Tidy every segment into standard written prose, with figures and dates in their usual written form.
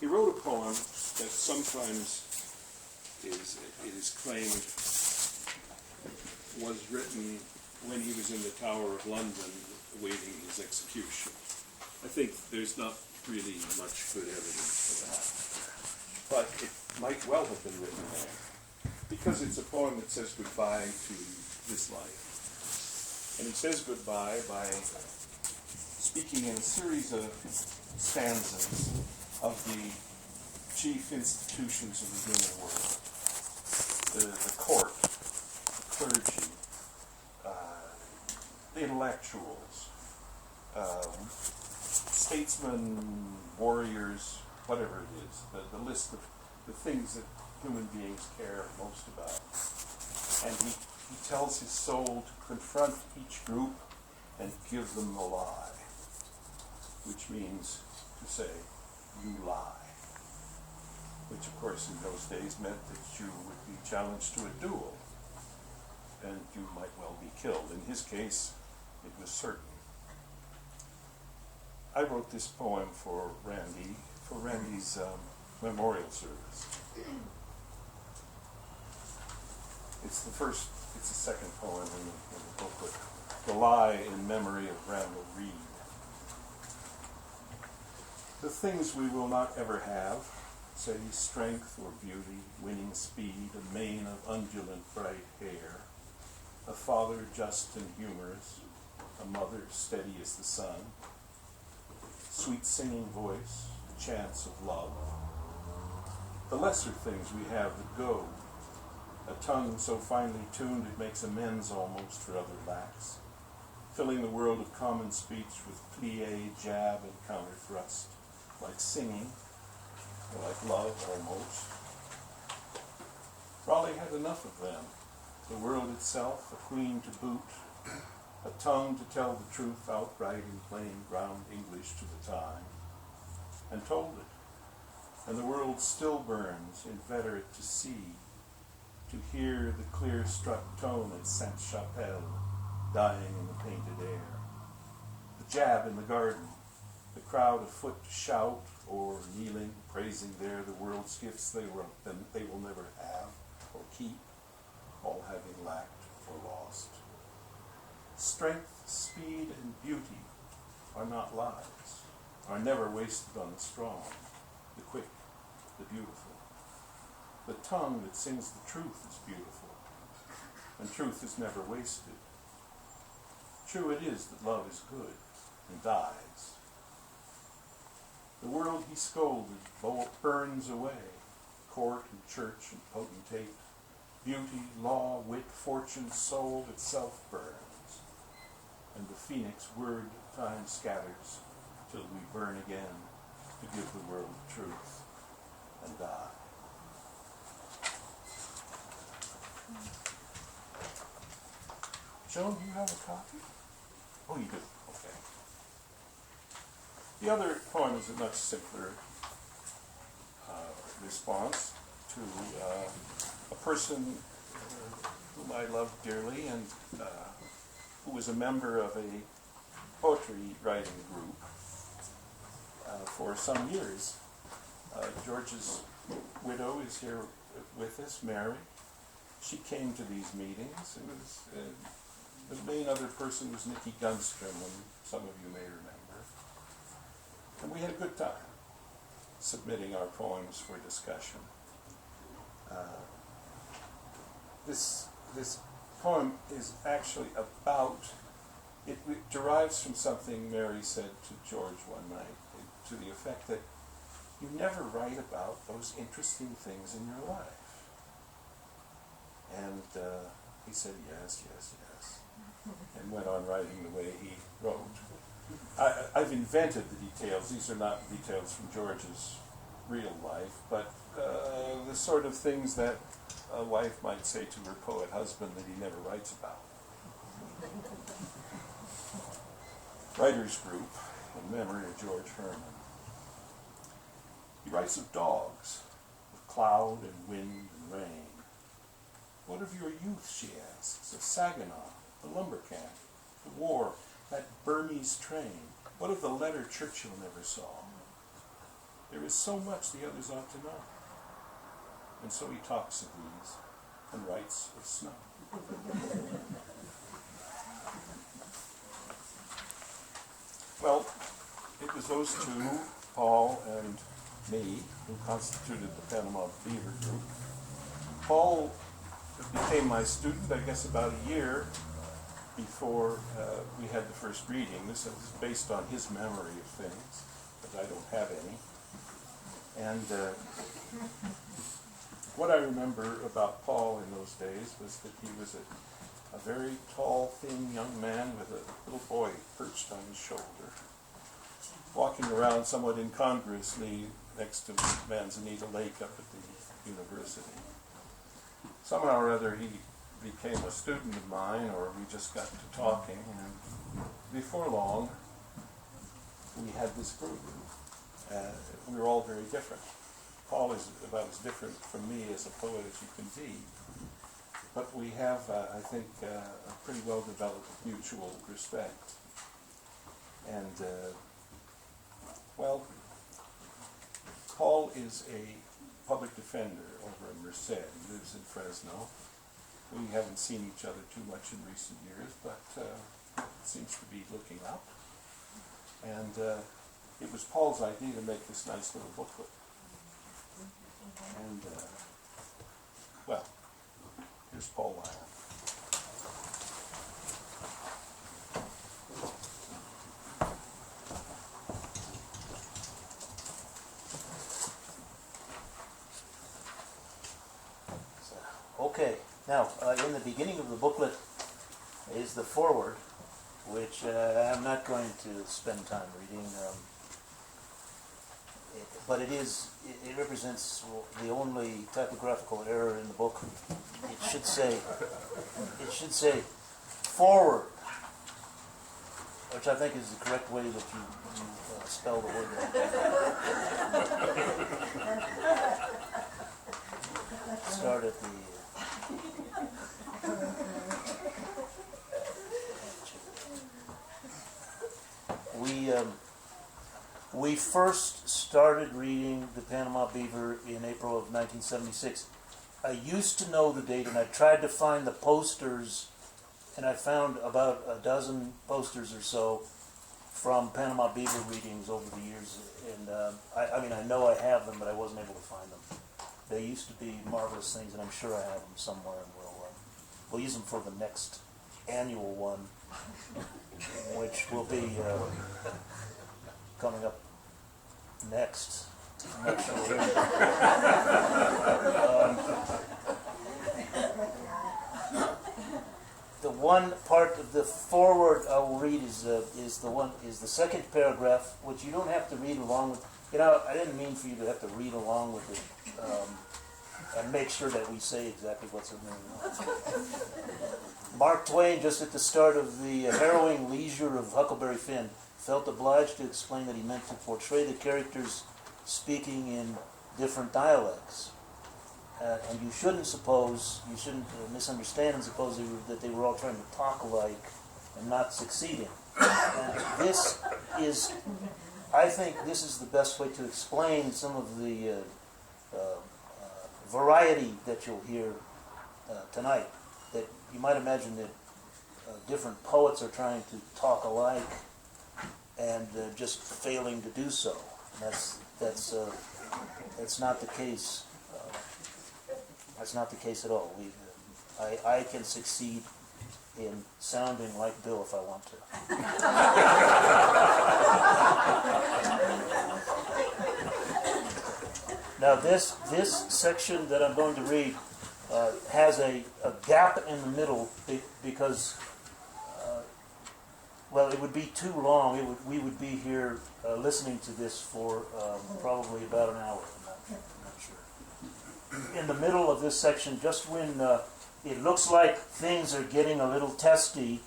He wrote a poem that sometimes it is claimed was written when he was in the Tower of London awaiting his execution. I think there's not really much good evidence for that. But it might well have been written there, because it's a poem that says goodbye to this life. And he says goodbye by speaking in a series of stanzas of the chief institutions of the human world. The court, the clergy, the intellectuals, statesmen, warriors, whatever it is, the list of the things that human beings care most about. And he tells his soul to confront each group and give them the lie, which means to say, you lie. Which, of course, in those days meant that you would be challenged to a duel, and you might well be killed. In his case, it was certain. I wrote this poem for Randy's memorial service. It's the second poem in the booklet, The Lie in Memory of Randall Reed. The things we will not ever have, say strength or beauty, winning speed, a mane of undulant bright hair, a father just and humorous, a mother steady as the sun, sweet singing voice, a chance of love. The lesser things we have that go, a tongue so finely tuned it makes amends almost for other lacks, filling the world of common speech with plie, jab, and counter-thrust, like singing, or like love almost. Raleigh had enough of them, the world itself, a queen to boot, a tongue to tell the truth outright in plain ground English to the time, and told it. And the world still burns, inveterate to see, to hear the clear struck tone at Sainte-Chapelle dying in the painted air. The jab in the garden, the crowd afoot to shout, or kneeling, praising there the world's gifts they will never have or keep, all having lacked or lost. Strength, speed, and beauty are not lies, are never wasted on the strong, the quick, the beautiful. The tongue that sings the truth is beautiful, and truth is never wasted. True it is that love is good and dies. The world he scolded burns away, court and church and potentate, beauty, law, wit, fortune, soul itself burns, and the phoenix word time scatters till we burn again to give the world the truth and die. Joan, do you have a copy? Oh, you do. Okay. The other poem is a much simpler response to a person whom I love dearly and who was a member of a poetry writing group for some years. George's widow is here with us, Mary. She came to these meetings. It was the main other person was Nicky Gunstrom, and some of you may remember. And we had a good time submitting our poems for discussion. This poem is actually about, it derives from something Mary said to George one night, to the effect that you never write about those interesting things in your life. And he said, yes, yes, yes, and went on writing the way he wrote. I've invented the details. These are not details from George's real life, but the sort of things that a wife might say to her poet husband that he never writes about. Writers group in memory of George Herman. He writes of dogs, of cloud and wind and rain. What of your youth, she asks, of Saginaw, the lumber camp, the war, that Burmese train? What of the letter Churchill never saw? There is so much the others ought to know. And so he talks of these and writes of snow. Well, it was those two, Paul and me, who constituted the Panama Beaver group. Paul became my student, I guess, about a year before we had the first reading. This is based on his memory of things, but I don't have any. And what I remember about Paul in those days was that he was a very tall, thin young man with a little boy perched on his shoulder, walking around somewhat incongruously next to Manzanita Lake up at the university. Somehow or other he became a student of mine, or we just got to talking, and before long we had this group. We were all very different. Paul is about as different from me as a poet as you can be, but we have, I think, a pretty well-developed mutual respect. And, well, Paul is a public defender over in Merced. He lives in Fresno. We haven't seen each other too much in recent years, but it seems to be looking up. And it was Paul's idea to make this nice little booklet. And, well, here's Paul Lyon. Okay, now in the beginning of the booklet is the foreword, which I'm not going to spend time reading, but it represents the only typographical error in the book. It should say forward, which I think is the correct way that you spell the word. Start at the we first started reading the Panama Beaver in April of 1976. I used to know the date, and I tried to find the posters, and I found about a dozen posters or so from Panama Beaver readings over the years. And I mean, I know I have them, but I wasn't able to find them. They used to be marvelous things, and I'm sure I have them somewhere, and we'll use them for the next annual one, which will be coming up next. I'm not sure when. The one part of the foreword I will read is the second paragraph, which you don't have to read along with. You know, I didn't mean for you to have to read along with it and make sure that we say exactly what's in there. Mark Twain, just at the start of the harrowing leisure of Huckleberry Finn, felt obliged to explain that he meant to portray the characters speaking in different dialects. And you shouldn't misunderstand and suppose that they were all trying to talk alike and not succeeding. I think this is the best way to explain some of the variety that you'll hear tonight. That you might imagine that different poets are trying to talk alike and just failing to do so. And that's not the case. That's not the case at all. I can succeed in sounding like Bill if I want to. Now this section that I'm going to read has a gap in the middle because, well, it would be too long. We would be here listening to this for probably about an hour. I'm not sure. In the middle of this section, just when it looks like things are getting a little testy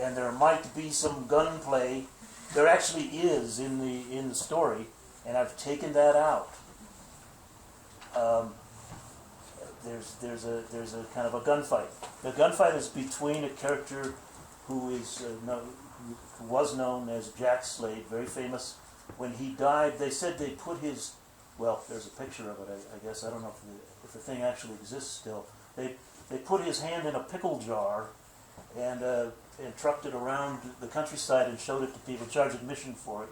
and there might be some gunplay, there actually is in the story, and I've taken that out. There's a kind of a gunfight. The gunfight is between a character who was known as Jack Slade, very famous. When he died, they said they put his well, there's a picture of it, I guess. I don't know if the thing actually exists still. They put his hand in a pickle jar and trucked it around the countryside and showed it to people, charged admission for it.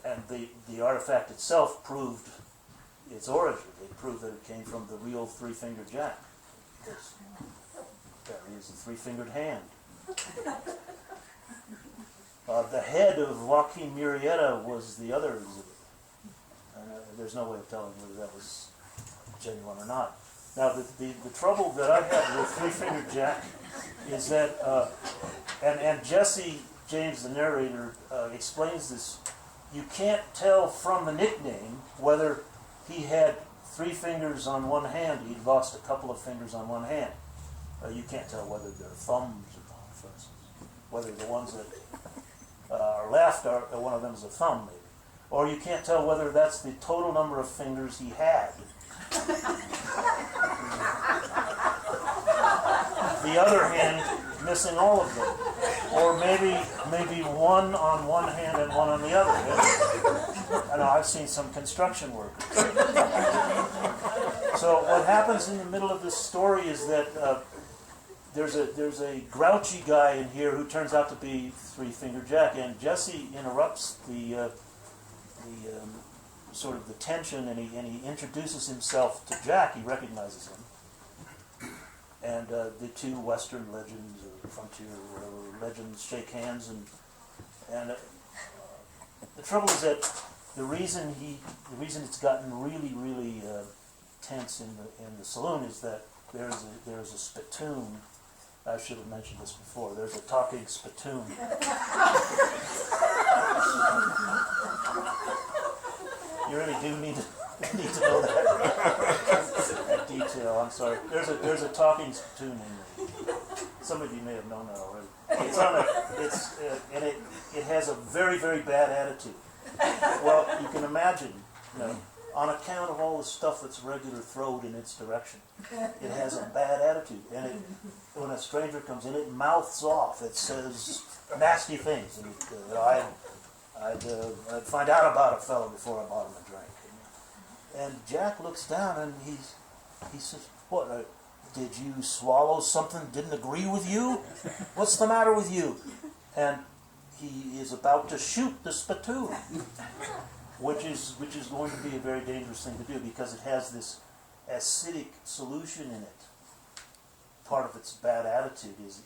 And the artifact itself proved its origin. It proved that it came from the real three-fingered jack. Because there he is, the three-fingered hand. The head of Joaquin Murrieta was the other exhibit. There's no way of telling whether that was genuine or not. Now, the trouble that I had with three-fingered jack is that, and Jesse James, the narrator, explains this. You can't tell from the nickname whether he had 3 fingers on one hand. He lost a couple of fingers on one hand. You can't tell whether they're thumbs or not, for instance. Whether the ones that are left are one of them is a thumb, maybe. Or you can't tell whether that's the total number of fingers he had. The other hand missing all of them. Or maybe one on one hand and one on the other. I know, I've seen some construction work. So what happens in the middle of this story is that there's a grouchy guy in here who turns out to be three-fingered Jack, and Jesse interrupts the sort of the tension, and he introduces himself to Jack. He recognizes him, and the two Western legends or frontier or whatever legends shake hands, and the trouble is that the reason it's gotten really tense in the saloon is that there's a spittoon. I should have mentioned this before. There's a talking spittoon. You really do need to know that detail. I'm sorry. There's a talking spittoon in there. Some of you may have known that already. It has a very bad attitude. Well, you can imagine, on account of all the stuff that's regular thrown in its direction, it has a bad attitude. And when a stranger comes in, it mouths off. It says nasty things. And I'd find out about a fellow before I bought him a drink. And Jack looks down and he says, "What? Did you swallow something that didn't agree with you? What's the matter with you?" And he is about to shoot the spittoon, which is going to be a very dangerous thing to do because it has this acidic solution in it. Part of its bad attitude is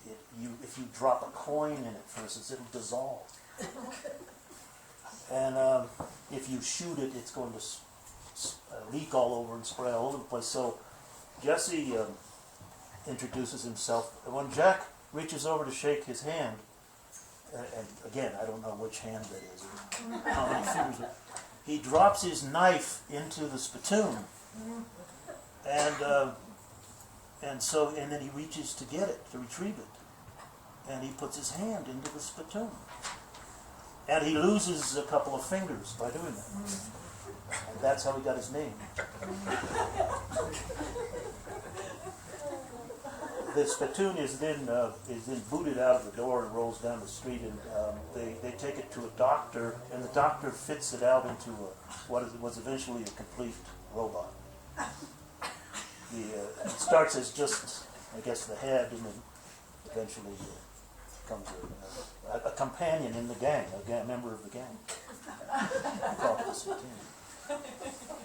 if you drop a coin in it, for instance, it'll dissolve. And if you shoot it, it's going to leak all over and spray all over the place. So Jesse introduces himself. And when Jack reaches over to shake his hand, and again, I don't know which hand that is, or how many fingers, he drops his knife into the spittoon, and then he reaches to get it, to retrieve it, and he puts his hand into the spittoon. And he loses a couple of fingers by doing that. And that's how he got his name. The spittoon is then booted out of the door and rolls down the street, and they take it to a doctor, and the doctor fits it out into what was eventually a complete robot. It starts as just, I guess, the head, and then eventually becomes a companion in the gang, a member of the gang. Called the spittoon.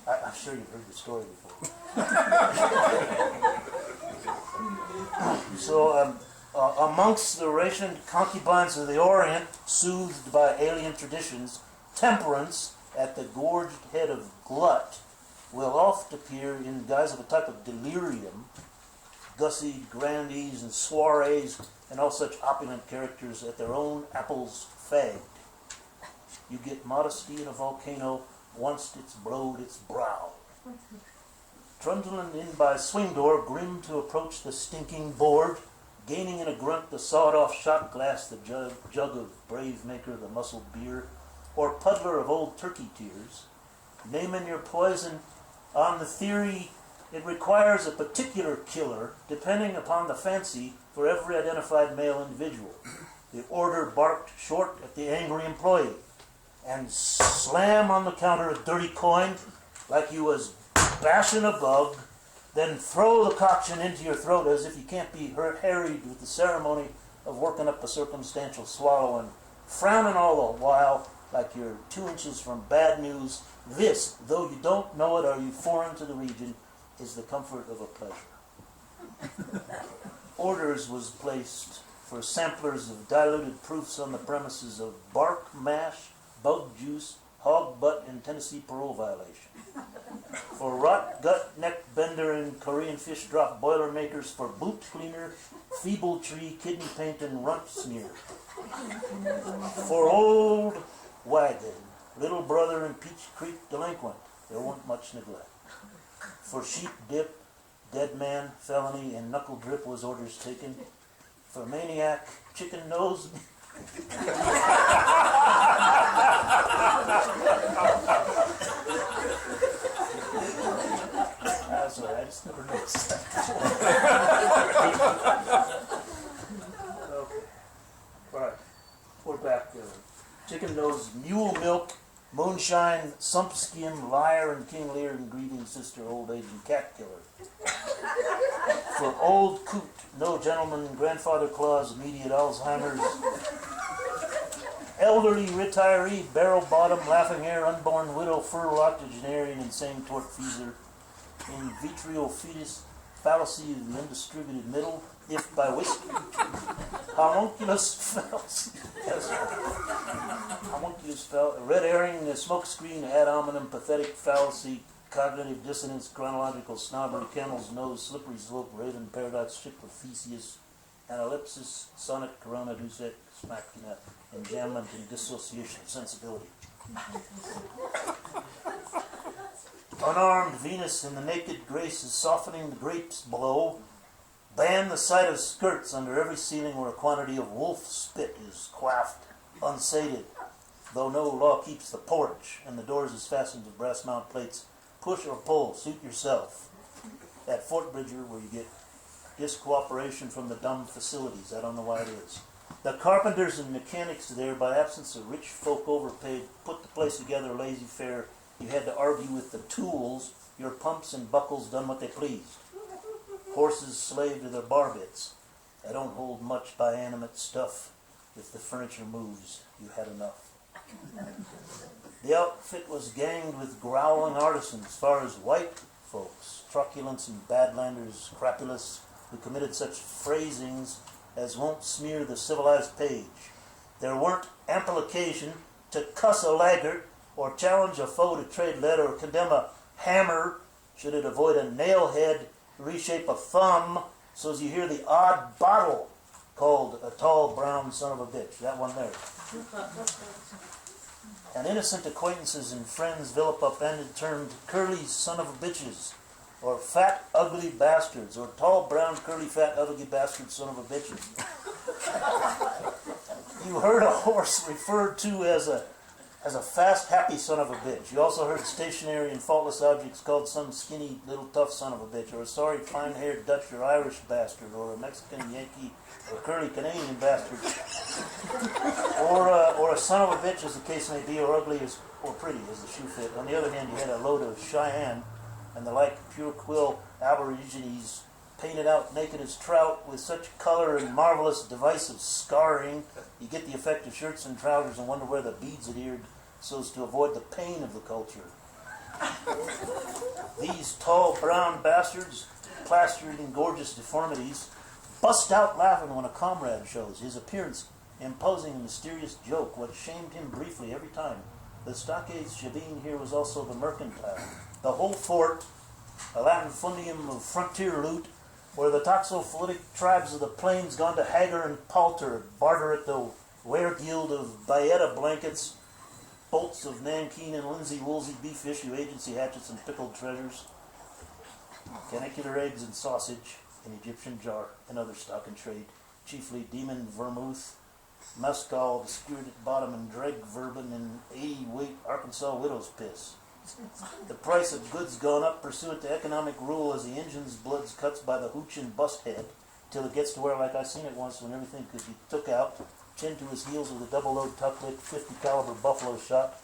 I'm sure you've heard the story before. So, amongst the rationed concubines of the Orient, soothed by alien traditions, temperance at the gorged head of glut will oft appear in the guise of a type of delirium, gussied grandees and soirees, and all such opulent characters at their own apples fagged. You get modesty in a volcano once it's blowed its brow. Trundling in by swing door, grim to approach the stinking board, gaining in a grunt the sawed-off shot glass, the jug of brave maker, the muscled beer, or puddler of old turkey tears, naming your poison on the theory it requires a particular killer, depending upon the fancy for every identified male individual. The order barked short at the angry employee, and slam on the counter a dirty coin like you was bashing a bug, then throw the coction into your throat as if you can't be harried with the ceremony of working up a circumstantial swallow, and frowning all the while like you're 2 inches from bad news. This, though you don't know it or you foreign to the region, is the comfort of a pleasure. Orders was placed for samplers of diluted proofs on the premises of bark mash, bug juice, hog butt, and Tennessee parole violation. For rot gut, neck bender, and Korean fish drop boiler makers, for boot cleaner, feeble tree, kidney paint, and runt smear. For old wagon, little brother, and Peach Creek delinquent, there wasn't much neglect. For sheep dip, dead man, felony, and knuckle drip was orders taken. For maniac, chicken nose. That's all right, I just never noticed that. Okay. All right, we're back there. Chicken nose, mule milk, moonshine, sumpskin, liar, and King Lear, and grieving sister, old age, and cat killer. For old coot, no gentleman, grandfather clause, immediate Alzheimer's. Elderly retiree, barrel bottom, laughing hair, unborn widow, fur octogenarian, insane tortfeasor. In vitro fetus, fallacy of the undistributed middle, if by whiskey. Homunculus fallacy. Yes. Homunculus fallacy. Red herring, smokescreen, ad hominem, pathetic fallacy, cognitive dissonance, chronological snobbery, camel's nose, slippery slope, raven paradox, ship of Theseus, analepsis, sonnet, corona, deus ex machina, enjambment, and dissociation of sensibility. Unarmed Venus in the naked grace is softening the grapes below. Ban the sight of skirts under every ceiling where a quantity of wolf spit is quaffed, unsated, though no law keeps the porch, and the doors is fastened with brass mount plates. Push or pull, suit yourself. At Fort Bridger, where you get discooperation from the dumb facilities. I don't know why it is. The carpenters and mechanics there, by absence of rich folk overpaid, put the place together laissez-faire. You had to argue with the tools. Your pumps and buckles done what they pleased. Horses slave to their bar bits. I don't hold much by animate stuff. If the furniture moves, you had enough. The outfit was ganged with growling artisans, as far as white folks, truculents and badlanders, crapulous, who committed such phrasings as won't smear the civilized page. There weren't ample occasion to cuss a laggard, or challenge a foe to trade lead, or condemn a hammer should it avoid a nail head, reshape a thumb, so as you hear the odd bottle called a tall brown son of a bitch. That one there. And innocent acquaintances and friends vilip upended termed curly son of a bitches, or fat ugly bastards, or tall brown curly fat ugly bastard son of a bitches. You heard a horse referred to as a fast, happy son of a bitch. You also heard stationary and faultless objects called some skinny, little tough son of a bitch, or a sorry, fine-haired Dutch or Irish bastard, or a Mexican, Yankee, or curly Canadian bastard, or a son of a bitch, as the case may be, or ugly as, or pretty, as the shoe fit. On the other hand, you had a load of Cheyenne and the like pure quill aborigines painted out naked as trout with such color and marvelous device of scarring, you get the effect of shirts and trousers and wonder where the beads adhered so as to avoid the pain of the culture. These tall brown bastards, plastered in gorgeous deformities, bust out laughing when a comrade shows, his appearance imposing a mysterious joke, what shamed him briefly every time. The stockades shebeen here was also the mercantile. The whole fort, a latifundium of frontier loot, where the toxophylitic tribes of the plains gone to hagger and palter, barter at the ware guild of Bayetta blankets, bolts of Nankeen and Lindsay woolsey beef issue agency hatchets and pickled treasures, canicular eggs and sausage, an Egyptian jar, and other stock in trade, chiefly demon vermouth, mescal, the skewered at bottom, and dreg verbin, and 80-weight Arkansas widow's piss. The price of goods gone up pursuant to economic rule as the engine's blood's cuts by the hooch and bust head, till it gets to where, like I seen it once, when everything could be took out, chin to his heels with a double-load tuck-lit 50 caliber buffalo shot,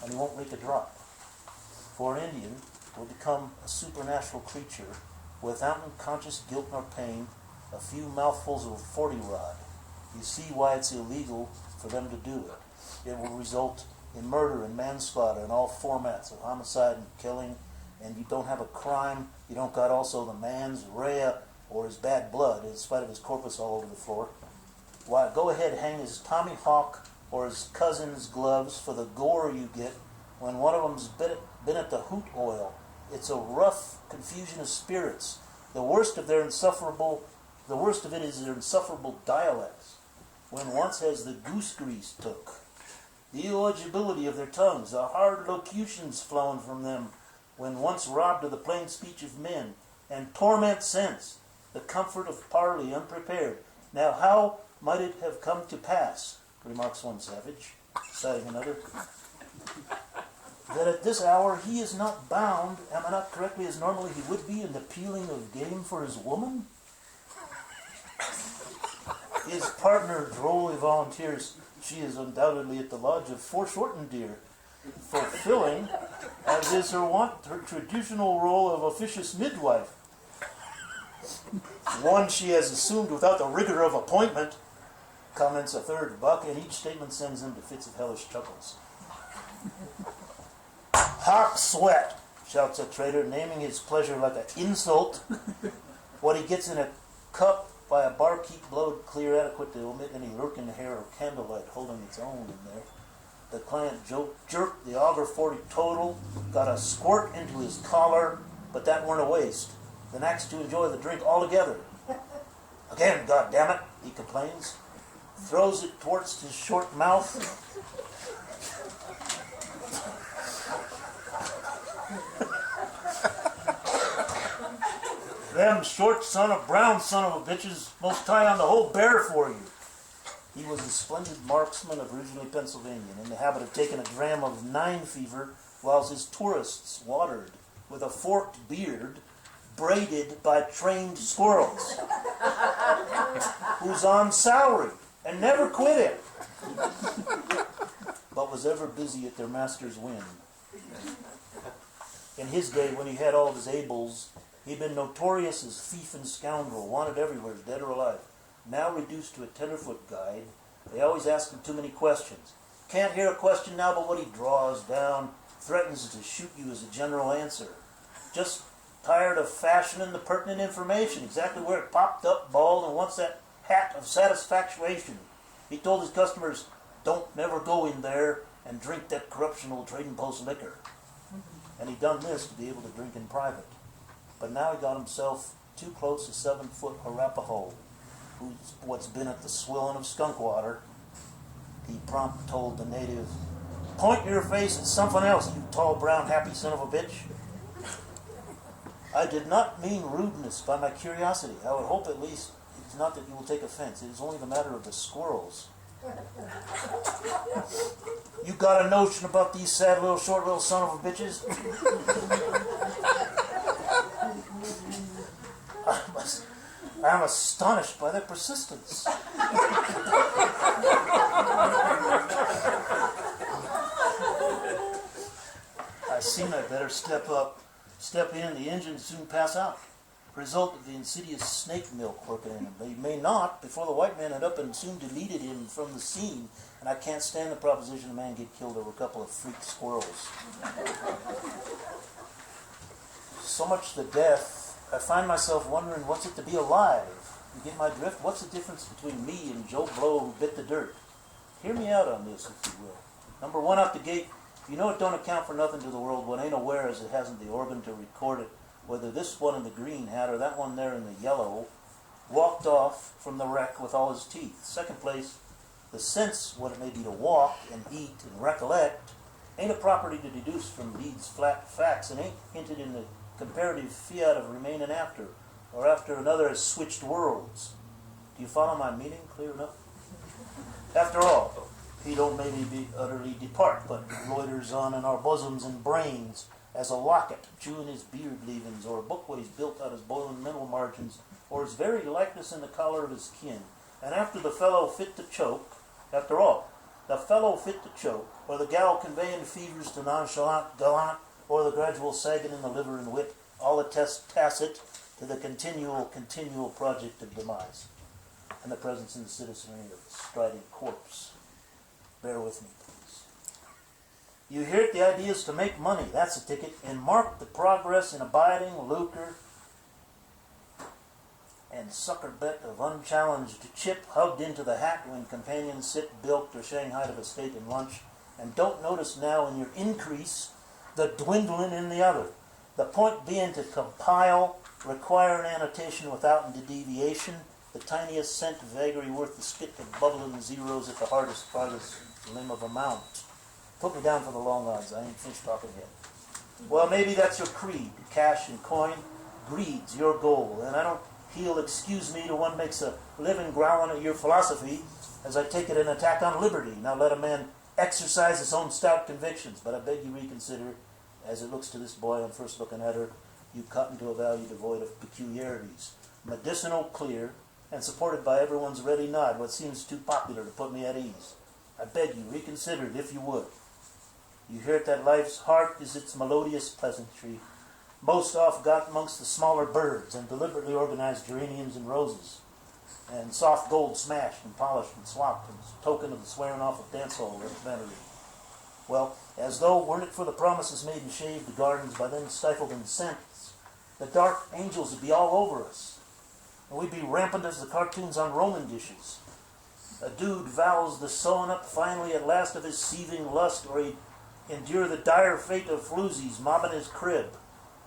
and he won't leak a drop. For an Indian will become a supernatural creature without conscious guilt nor pain, a few mouthfuls of 40 rod. You see why it's illegal for them to do it. It will result in murder and manslaughter in all formats of homicide and killing, and you don't have a crime. You don't got also the man's rea or his bad blood, in spite of his corpus all over the floor. Why, go ahead, hang his Tommy Hawk or his cousin's gloves for the gore you get when one of them's been at the hoot oil. It's a rough confusion of spirits. The worst of it is their insufferable dialects. When once has the goose grease took, the illegibility of their tongues, the hard locutions flowing from them, when once robbed of the plain speech of men, and torment sense, the comfort of parley unprepared. Now how might it have come to pass, remarks one savage, citing another, that at this hour he is not bound, am I not correctly, as normally he would be in the peeling of game for his woman? His partner drolly volunteers, she is undoubtedly at the lodge of foreshortened deer, fulfilling, as is her wont, her traditional role of officious midwife. One she has assumed without the rigor of appointment, comments a third buck, and each statement sends him to fits of hellish chuckles. Hot sweat, shouts a trader, naming his pleasure like an insult. What he gets in a cup by a barkeep blowed clear, adequate to omit any lurking hair or candlelight holding its own in there. The client jerked the auger 40 total, got a squirt into his collar, but that weren't a waste. The next to enjoy the drink altogether. Again, goddammit, he complains, throws it towards his short mouth. Them short brown son of a bitches most tie on the whole bear for you. He was a splendid marksman of originally Pennsylvania, in the habit of taking a dram of 9 fever whilst his tourists watered with a forked beard braided by trained squirrels, who's on salary and never quit it, but was ever busy at their master's whim. In his day, when he had all of his ables, he'd been notorious as thief and scoundrel, wanted everywhere, dead or alive. Now reduced to a tenderfoot guide, they always ask him too many questions. Can't hear a question now but what he draws down, threatens to shoot you as a general answer. Just tired of fashioning the pertinent information, exactly where it popped up, bald, and wants that hat of satisfaction. He told his customers, don't never go in there and drink that corruptional trading post liquor. And he done this to be able to drink in private. But now he got himself too close to 7-foot Arapaho, what's been at the swilling of skunk water. He prompt told the native, point your face at something else, you tall, brown, happy son of a bitch. I did not mean rudeness by my curiosity. I would hope at least it's not that you will take offense. It is only the matter of the squirrels. You got a notion about these sad little short little son of a bitches? I'm astonished by their persistence. I seen I better step in, the engine soon pass out. Result of the insidious snake milk working in him. They may not, before the white man had up and soon deleted him from the scene, and I can't stand the proposition a man get killed over a couple of freak squirrels. So much the death, I find myself wondering what's it to be alive. You get my drift? What's the difference between me and Joe Blow who bit the dirt? Hear me out on this, if you will. Number one out the gate, you know it don't account for nothing to the world when ain't aware as it hasn't the organ to record it, whether this one in the green hat or that one there in the yellow walked off from the wreck with all his teeth. Second place, the sense, what it may be to walk and eat and recollect, ain't a property to deduce from these flat facts and ain't hinted in the comparative fiat of remaining after, or after another has switched worlds. Do you follow my meaning clear enough? After all, he don't maybe be utterly depart, but loiters on in our bosoms and brains as a locket, chewing his beard leavings, or a book what he's built out his boiling mental margins, or his very likeness in the collar of his kin. And after the fellow fit to choke, after all, the fellow fit to choke, or the gal conveying fevers to nonchalant gallant, or the gradual sagging in the liver and wit, all attest tacit to the continual project of demise, and the presence in the citizenry of the striding corpse. Bear with me, please. You hear it, the idea is to make money, that's a ticket, and mark the progress in abiding lucre and sucker bet of unchallenged chip hugged into the hat when companions sit bilked or shanghaied of a steak and lunch, and don't notice now in your increase the dwindling in the other. The point being to compile, require an annotation without any deviation, the tiniest cent vagary worth the spit of bubbling zeros at the farthest limb of amount. Put me down for the long odds, I ain't finished talking yet. Well, maybe that's your creed, cash and coin, greed's your goal, and I don't he'll excuse me to one makes a living growling at your philosophy, as I take it an attack on liberty. Now let a man exercise his own stout convictions, but I beg you reconsider, as it looks to this boy on first looking at her, you cut into a value devoid of peculiarities, medicinal, clear, and supported by everyone's ready nod, what seems too popular to put me at ease. I beg you reconsider it if you would. You hear it that life's heart is its melodious pleasantry, most oft got amongst the smaller birds and deliberately organized geraniums and roses, and soft gold smashed and polished and swapped as token of the swearing off of dance hall vanity. Well, as though weren't it for the promises made and shaved the gardens by then stifled in scents, the dark angels would be all over us, and we'd be rampant as the cartoons on Roman dishes. A dude vows the sewing up finally at last of his seething lust, or he'd endure the dire fate of floozies mobbing his crib.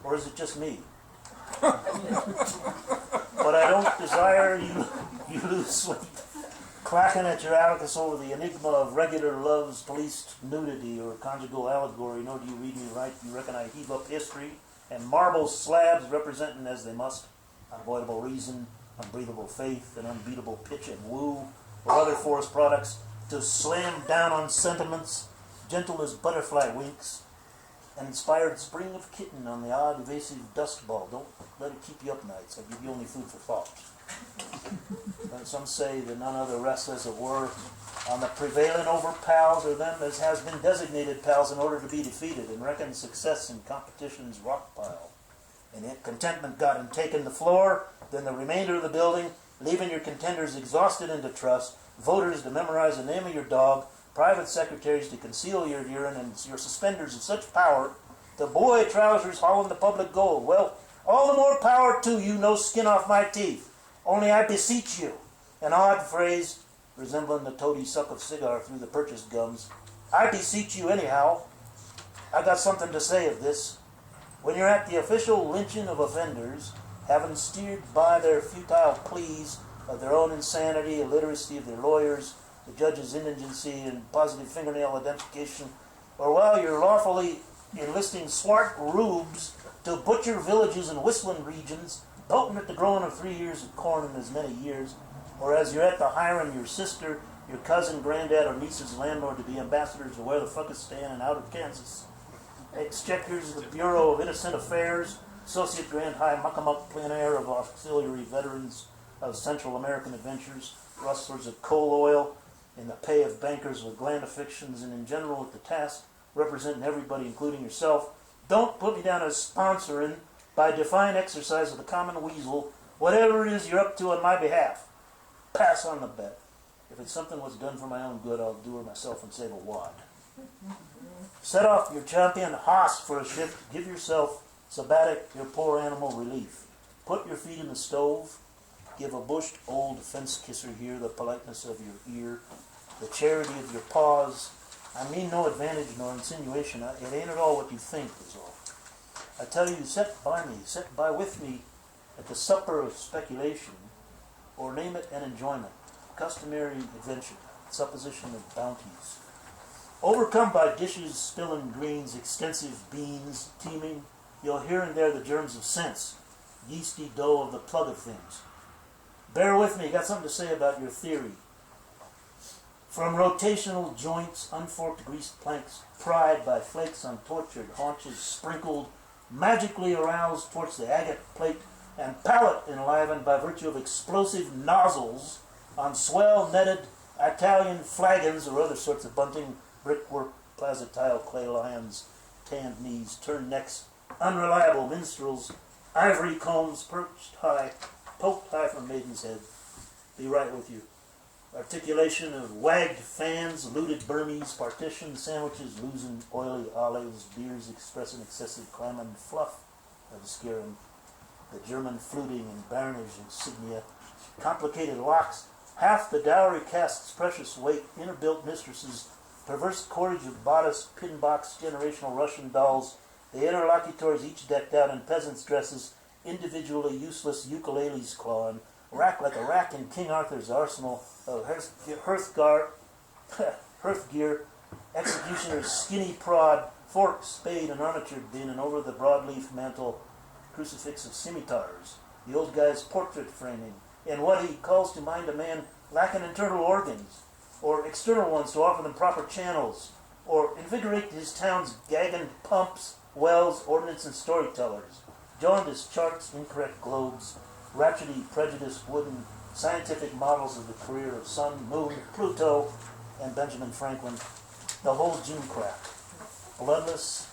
Or is it just me? But I don't desire you lose sleep, clacking at your abacus over the enigma of regular love's policed nudity or conjugal allegory, nor do you read me right. You reckon I heave up history and marble slabs representing as they must unavoidable reason, unbreathable faith, and unbeatable pitch and woo, or other forest products, to slam down on sentiments gentle as butterfly winks, an inspired spring of kitten on the odd evasive dust ball. Don't let it keep you up nights. I give you only food for thought. And some say that none other rests, as it were, on the prevailing over pals, or them as has been designated pals in order to be defeated, and reckon success in competition's rock pile. And if contentment got and taken the floor, then the remainder of the building, leaving your contenders exhausted into trust, voters to memorize the name of your dog, private secretaries to conceal your urine, and your suspenders of such power, the boy trousers hauling the public gold. Well, all the more power to you, no skin off my teeth. Only I beseech you, an odd phrase resembling the toady suck of cigar through the purchased gums. I beseech you anyhow. I got something to say of this. When you're at the official lynching of offenders, having steered by their futile pleas of their own insanity, illiteracy of their lawyers, the judge's indigency and positive fingernail identification, or while you're lawfully enlisting swart rubes to butcher villages and whistling regions, potent at the growing of 3 years of corn in as many years, or as you're at the hiring your sister, your cousin, granddad, or niece's landlord to be ambassadors to where the fuckistan and out of Kansas. Exchequers, the Bureau of Innocent Affairs, Associate Grand High Muckamuck Plein Air of Auxiliary Veterans of Central American Adventures, rustlers of coal oil, in the pay of bankers with gland affections, and in general at the task, representing everybody, including yourself. Don't put me down as sponsoring, by defiant exercise of the common weasel, whatever it is you're up to on my behalf. Pass on the bet. If it's something was done for my own good, I'll do her myself and save a wad. Set off your champion hoss for a shift. Give yourself sabbatic, your poor animal relief. Put your feet in the stove. Give a bushed old fence kisser here the politeness of your ear, the charity of your paws. I mean no advantage nor insinuation. It ain't at all what you think is all. I tell you, set by with me at the supper of speculation, or name it an enjoyment, customary adventure, supposition of bounties. Overcome by dishes, spilling greens, extensive beans, teeming, you'll here and there the germs of sense, yeasty dough of the plug of things. Bear with me, got something to say about your theory. From rotational joints, unforked greased planks, pried by flakes on tortured haunches, sprinkled, magically aroused towards the agate plate, and palate enlivened by virtue of explosive nozzles on swell netted Italian flagons or other sorts of bunting, brickwork, plaza tile, clay lions, tanned knees, turned necks, unreliable minstrels, ivory combs perched high, poked high from maiden's head. Be right with you. Articulation of wagged fans, looted Burmese partition, sandwiches, losing oily olives, beers expressing excessive clam and fluff of scarum, the German fluting and baronage insignia, complicated locks, half the dowry cask's precious weight, inner-built mistresses, perverse cordage of bodice, pin box, generational Russian dolls, the interlocutors each decked out in peasants' dresses, individually useless ukuleles clawing, rack like a rack in King Arthur's arsenal of hearthgear, executioner's skinny prod, fork, spade, and armature bin, and over the broadleaf mantle, crucifix of scimitars, the old guy's portrait framing, and what he calls to mind a man lacking internal organs, or external ones to offer them proper channels, or invigorate his town's gagging pumps, wells, ordnance, and storytellers, jaundiced charts, incorrect globes, ratchety, prejudiced, wooden, scientific models of the career of Sun, Moon, Pluto, and Benjamin Franklin, the whole gimcrack, bloodless,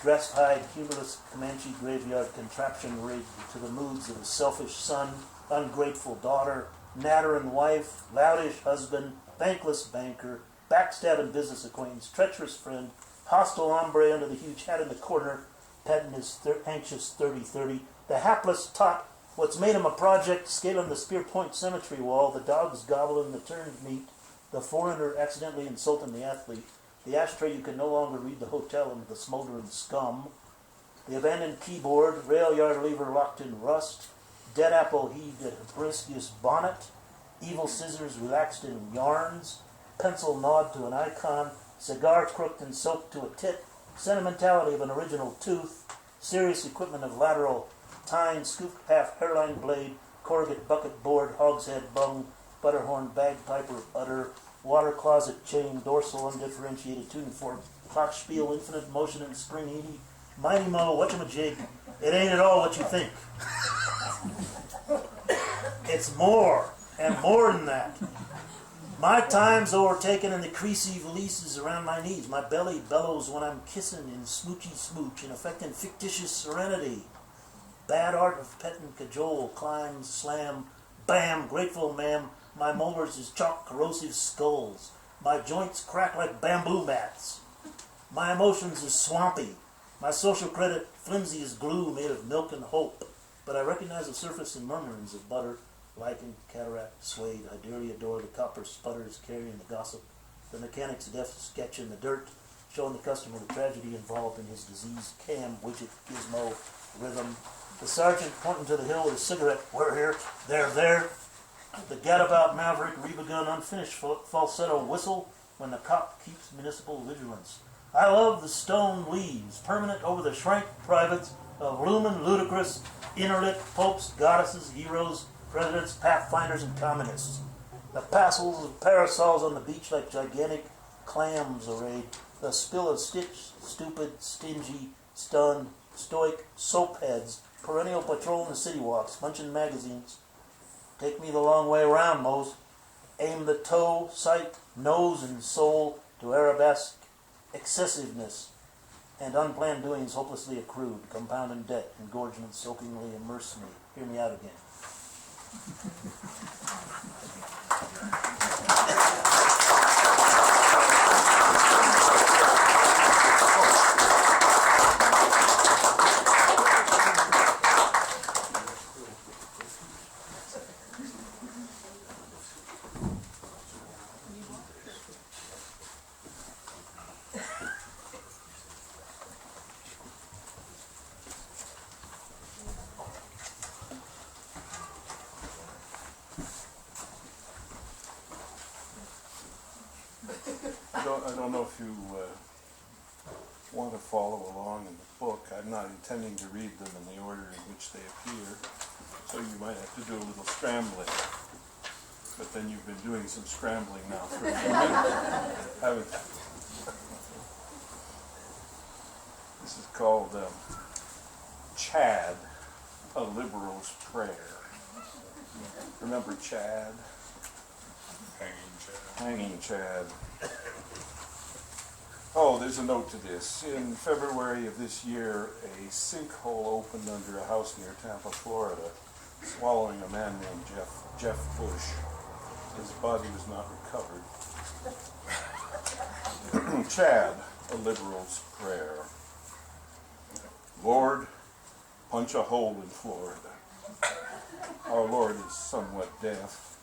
dress-hide, humorless Comanche graveyard contraption rigged to the moods of a selfish son, ungrateful daughter, nattering wife, loudish husband, thankless banker, backstabbing business acquaintance, treacherous friend, hostile hombre under the huge hat in the corner, petting his anxious 30-30, the hapless tot, what's made him a project, scaling the Spear Point Cemetery wall, the dogs gobbling the turned meat, the foreigner accidentally insulting the athlete, the ashtray you can no longer read the hotel into the smoldering scum, the abandoned keyboard, rail yard lever locked in rust, dead apple heaved at a briskiest bonnet, evil scissors relaxed in yarns, pencil gnawed to an icon, cigar crooked and soaked to a tit, sentimentality of an original tooth, serious equipment of lateral tine, scooped half hairline blade, corrugate bucket board, hogshead bung, butterhorn bagpiper udder, water closet chain, dorsal undifferentiated tuning fork, clock spiel, infinite motion and spring eaty, mighty mo, whatchamajig. It ain't at all what you think. It's more, and more than that. My time's overtaken and the creasy valises around my knees. My belly bellows when I'm kissing in smoochy smooch and affecting fictitious serenity. Bad art of pet and cajole, climb, slam, bam, grateful ma'am. My molars is chalk corrosive skulls. My joints crack like bamboo mats. My emotions is swampy. My social credit flimsy as glue made of milk and hope. But I recognize the surface and murmurings of butter, lichen, cataract, suede. I dearly adore the copper sputters carrying the gossip. The mechanic's deft sketch in the dirt, showing the customer the tragedy involved in his diseased cam, widget, gizmo, rhythm. The sergeant pointing to the hill with a cigarette. We're here. They're there. The gadabout maverick rebegun unfinished falsetto whistle when the cop keeps municipal vigilance. I love the stone leaves, permanent over the shrank privates of lumen ludicrous, interlit popes, goddesses, heroes, presidents, pathfinders, and communists. The passels of parasols on the beach like gigantic clams arrayed. The spill of stitch, stupid, stingy, stunned, stoic soapheads, perennial patrol in the city walks, munching magazines. Take me the long way around, Mose. Aim the toe, sight, nose, and soul to arabesque excessiveness and unplanned doings hopelessly accrued, compounding debt, engorgement soakingly immerse me. Hear me out again. I don't know if you want to follow along in the book. I'm not intending to read them in the order in which they appear, so you might have to do a little scrambling. But then you've been doing some scrambling now for a few minutes, haven't you? This is called Chad, a Liberal's Prayer. Remember Chad? Hanging Chad. Oh, there's a note to this. In February of this year, a sinkhole opened under a house near Tampa, Florida, swallowing a man named Jeff Bush. His body was not recovered. Chad, a liberal's prayer. Lord, punch a hole in Florida. Our Lord is somewhat deaf.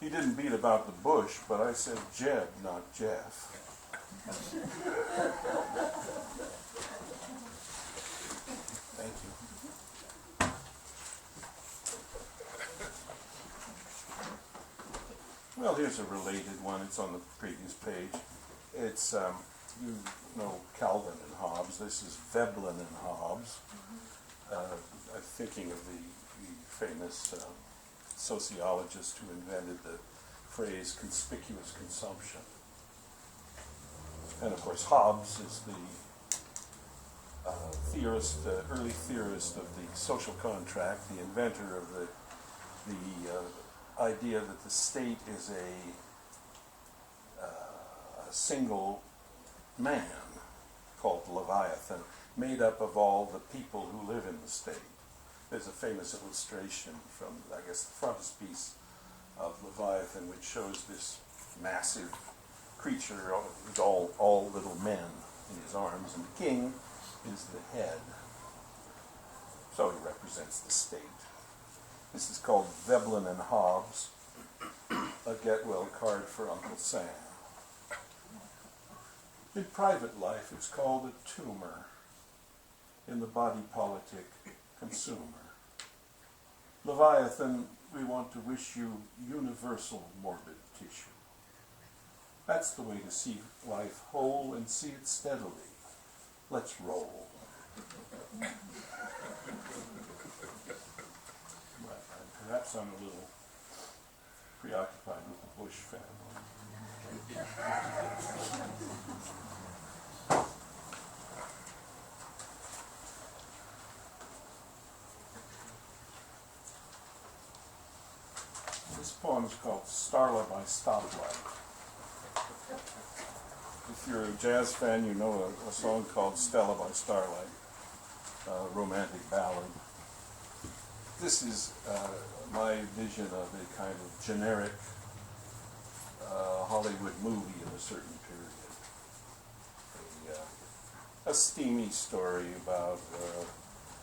He didn't beat about the bush, but I said Jeb, not Jeff. Thank you. Well, here's a related one. It's on the previous page. It's, you know Calvin and Hobbes. This is Veblen and Hobbes. I'm thinking of the famous sociologist who invented the phrase conspicuous consumption. And of course, Hobbes is the early theorist of the social contract, the inventor of the idea that the state is a single man called Leviathan, made up of all the people who live in the state. There's a famous illustration from, I guess, the frontispiece of Leviathan, which shows this massive creature with all little men in his arms, and the king is the head. So he represents the state. This is called Veblen and Hobbes, a get-well card for Uncle Sam. In private life, it's called a tumor. In the body politic, consumer. Leviathan, we want to wish you universal morbid tissue. That's the way to see life whole and see it steadily. Let's roll. Perhaps I'm a little preoccupied with the Bush family. This poem is called Starla by Stoplight. If you're a jazz fan, you know a song called Stella by Starlight, a romantic ballad. This is my vision of a kind of generic Hollywood movie in a certain period. A steamy story about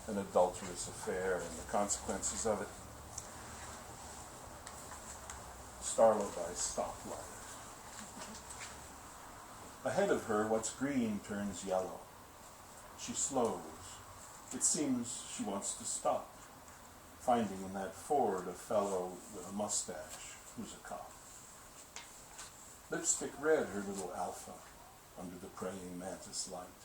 an adulterous affair and the consequences of it. Starla by Stoplight. Ahead of her, what's green turns yellow. She slows. It seems she wants to stop, finding in that Ford a fellow with a mustache who's a cop. Lipstick red, her little Alpha, under the praying mantis light.